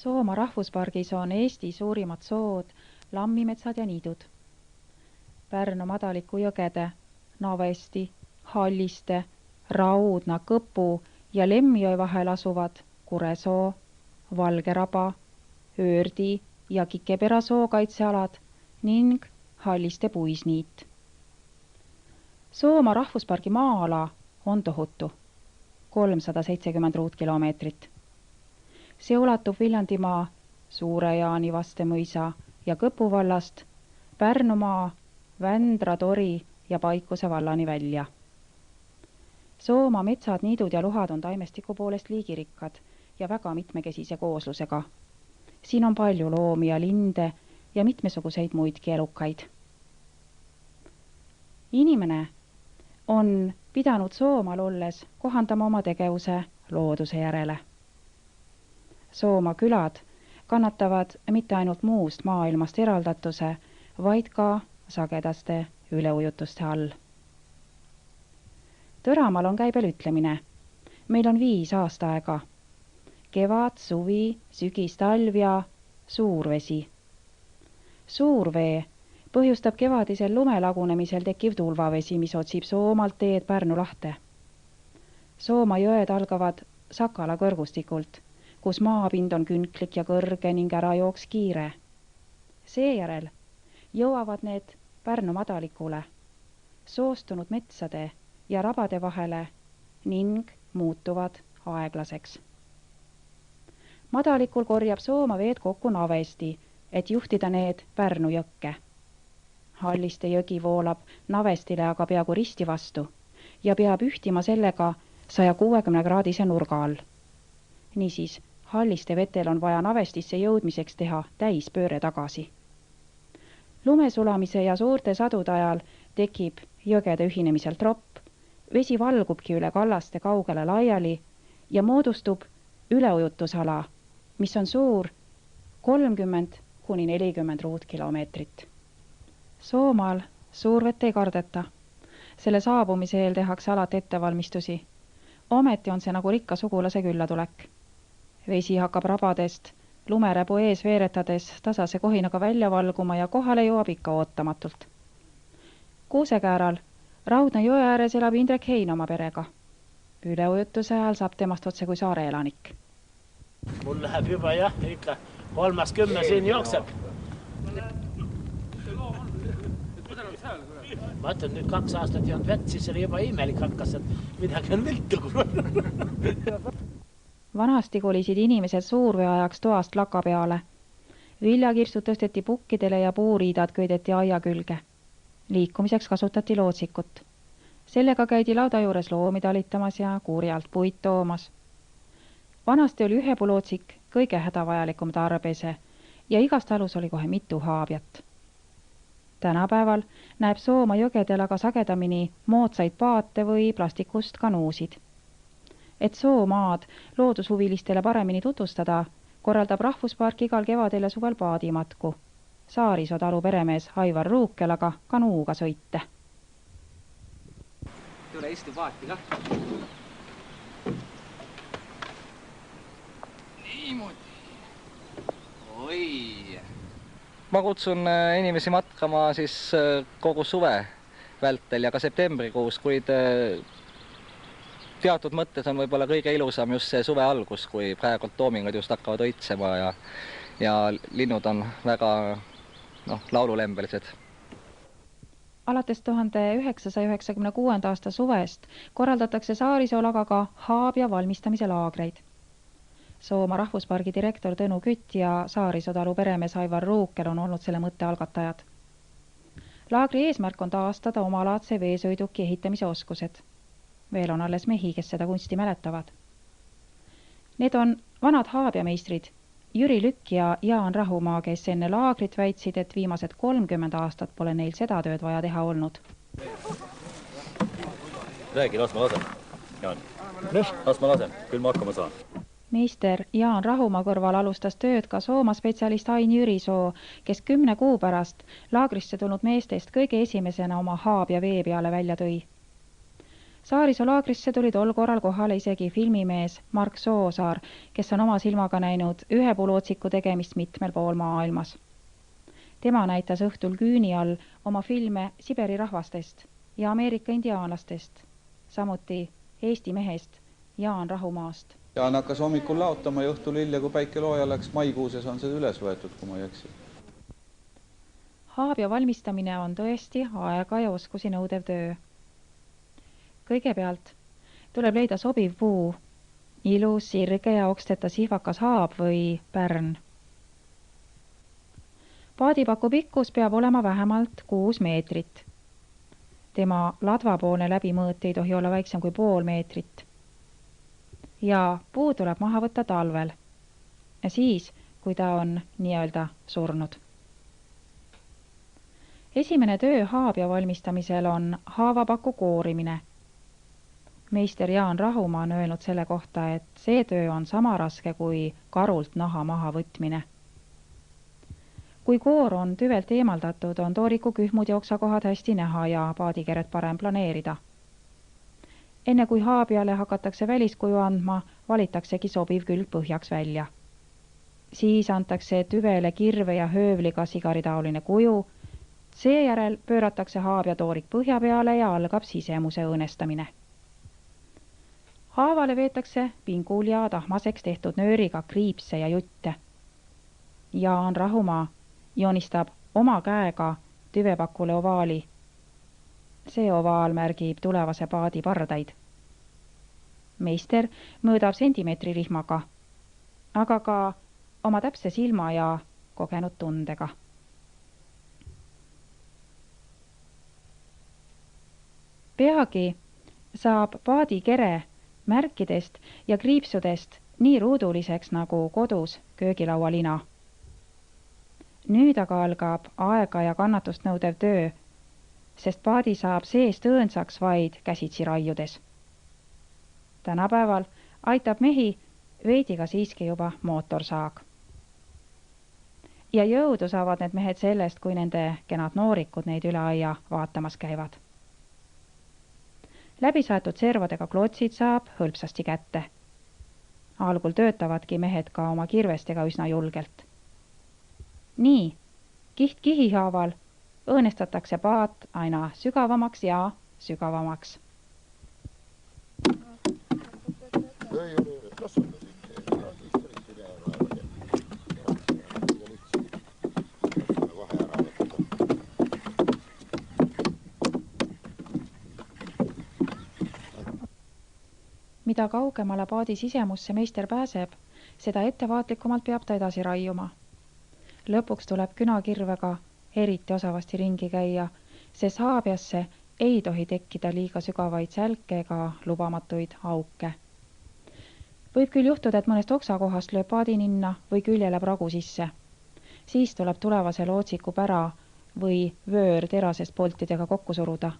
Soomaa rahvuspargis on Eesti suurimad sood, lammimetsad ja niidud. Pärnu madaliku jõgede, Navesti, Halliste, Raudna, Kõpu ja Lemjõe vahel asuvad Kuresoo, Valgeraba, Öördi ja Kikepera sookaitsealad ning Halliste puisniit. Soomaa rahvuspargi maa-ala on tohutu, 370 ruutkilomeetrit. See ulatub Viljandimaa, Suure-Jaani Vastemõisa ja Kõpu vallast, Pärnumaa, Vändra, Tori ja Paikuse vallani välja. Soomaa metsad, niidud ja luhad on taimestiku poolest liigirikkad ja väga mitmekesise kooslusega. Siin on palju loomi ja linde ja mitmesuguseid muidki elukaid. Inimene on pidanud Soomaal olles kohandama oma tegevuse looduse järele. Soomaa külad kannatavad mitte ainult muust maailmast eraldatuse, vaid ka sagedaste üleujutuste all. Tõramaal on käibel ütlemine. Meil on 5 aastaaega. Kevad, suvi, sügis, talv ja suurvesi. Suurvee põhjustab kevadisel lumelagunemisel tekkiv tulvavesi, mis otsib Soomaalt teed Pärnu lahte. Soomaa jõed algavad Sakala kõrgustikult, kus maapind on künklik ja kõrge ning ärajooks kiire. Seejärel jõuavad need Pärnu madalikule, soostunud metsade ja rabade vahele ning muutuvad aeglaseks. Madalikul korjab Soomaa veed kokku Navesti, et juhtida need Pärnu jõkke. Halliste jõgi voolab Navestile aga peaaegu risti vastu ja peab ühtima sellega 160-kraadise nurga all. Niisiis, Halliste vetel on vaja Navestisse jõudmiseks teha täispööre tagasi. Lumesulamise ja suurte sadude ajal tekib jõgede ühinemisel tropp, vesi valgubki üle kallaste kaugele laiali ja moodustub üleujutusala, mis on suur 30–40 ruutkilomeetrit. Soomaal suurvett ei kardeta. Selle saabumise eel tehakse alati ettevalmistusi. Ometi on see nagu rikka sugulase küllatulek. Vesi hakkab rabadest, lumeräbu ees veeretades tasase kohinaga välja valguma ja kohale jõuab ikka ootamatult. Kuusekääral Raudna jõe ääres elab Indrek Hein oma perega. Üleujutuse ajal saab temast otse kui saare elanik. Mul läheb juba ikka 30 siin jookseb. Ma ütlen, nüüd 2 aastat ei olnud vett, siis oli juba imelik hakkas, et midagi on viltu. Vanasti kolisid inimesed suurvee ajaks toast laka peale. Viljakirstud tõsteti pukkidele ja puuriidad köideti aia külge. Liikumiseks kasutati lootsikut. Sellega käidi lauda juures loomi talitamas ja kuuri alt puid toomas. Vanasti oli ühepulootsik kõige hädavajalikum tarbese ja igast alus oli kohe mitu haabjat. Tänapäeval näeb Soomaa jõgedel aga sagedamini moodsaid paate või plastikust kanuusid. Et Soomaad loodushuvilistele paremini tutvustada, korraldab rahvuspark igal kevadel ja suvel paadimatku. Saarisoo talu peremees Aivar Ruukel aga kanuuga sõite. Tule istu paati ka. Niimoodi. Oi. Ma kutsun inimesi matkama siis kogu suve vältel ja ka septembrikuus, kuid teatud mõttes on võib-olla kõige ilusam just see suve algus, kui praegult toomingad just hakkavad õitsema ja linnud on väga laululembelised. Alates 1996. aasta suvest korraldatakse Saarisool aga ka haabja valmistamise laagreid. Soomaa rahvuspargi direktor Tõnu Kütt ja Saarisoo talu peremees Aivar Ruukel on olnud selle mõtte algatajad. Laagri eesmärk on taastada omalaadse veesõiduki ehitamise oskused. Veel on alles mehi, kes seda kunsti mäletavad. Need on vanad haabjameistrid Jüri Lükk ja Jaan Rahumaa, kes enne laagrit väitsid, et viimased 30 aastat pole neil seda tööd vaja teha olnud. Räägi, las ma lasen. Jaan, las ma lasen, küll ma hakkama saan. Meister Jaan Rahumaa kõrval alustas tööd ka Soomaa spetsialist Ain Jürisoo, kes 10 kuu pärast laagrisse tulnud meestest kõige esimesena oma haabja vee peale välja tõi. Saarisoo laagrisse tuli tol korral kohale isegi filmimees Mark Soosaar, kes on oma silmaga näinud ühepuulootsiku tegemist mitmel pool maailmas. Tema näitas õhtul küüni all oma filme Siberi rahvastest ja Ameerika indiaanlastest, samuti Eesti mehest Jaan Rahumaast. Jaan hakkas hommikul laotama ja õhtul hilja, kui päike looja läks, maikuuses on see üles võetud, kui ma ei eksi. Haabja valmistamine on tõesti aega ja oskusi nõudev töö. Kõigepealt tuleb leida sobiv puu, ilus, sirge ja oksteta sihvakas haab või pärn. Paadipaku pikkus peab olema vähemalt 6 meetrit. Tema ladvapoolne läbimõõt ei tohi olla väiksem kui pool meetrit. Ja puu tuleb maha võtta talvel, ja siis, kui ta on nii-öelda surnud. Esimene töö haabja valmistamisel on haavapaku koorimine. Meister Jaan Rahumaa on öelnud selle kohta, et see töö on sama raske kui karult naha maha võtmine. Kui koor on tüvelt eemaldatud, on tooriku kühmud ja oksakohad hästi näha ja paadikeret parem planeerida. Enne kui haabjale hakatakse väliskuju andma, valitaksegi sobiv külg põhjaks välja. Siis antakse tüvele kirve ja höövliga sigaritaoline kuju, seejärel pööratakse haabja toorik põhja peale ja algab sisemuse õõnestamine. Haavale veetakse pingul ja tahmaseks tehtud nööriga kriipse ja jutte. Jaan Rahumaa joonistab oma käega tüvepakule ovaali. See ovaal märgib tulevase paadi pardaid. Meister mõõdab sentimeetri rihmaga, aga ka oma täpse silma ja kogenud tundega. Peagi saab paadikere märkidest ja kriipsudest nii ruuduliseks nagu kodus köögilaualina. Nüüd aga algab aega ja kannatust nõudev töö, sest paadi saab seest õõnsaks vaid käsitsi raiudes. Tänapäeval aitab mehi veidiga siiski juba mootorsaag. Ja jõudu saavad need mehed sellest, kui nende kenad noorikud neid üle aia vaatamas käivad. Läbisaetud servadega klotsid saab hõlpsasti kätte. Algul töötavadki mehed ka oma kirvestega üsna julgelt. Nii, kiht kihihaaval õõnestatakse paat aina sügavamaks ja sügavamaks. Mida kaugemale paadi sisemusse meister pääseb, seda ettevaatlikumalt peab ta edasi raiuma. Lõpuks tuleb künakirvega eriti osavasti ringi käia, sest haabjasse ei tohi tekkida liiga sügavaid sälke ega lubamatuid auke. Võib küll juhtuda, et mõnest oksakohast lööb paadininna või küljele pragu sisse. Siis tuleb tulevase lootsiku pära või vöör terasest poltidega kokku suruda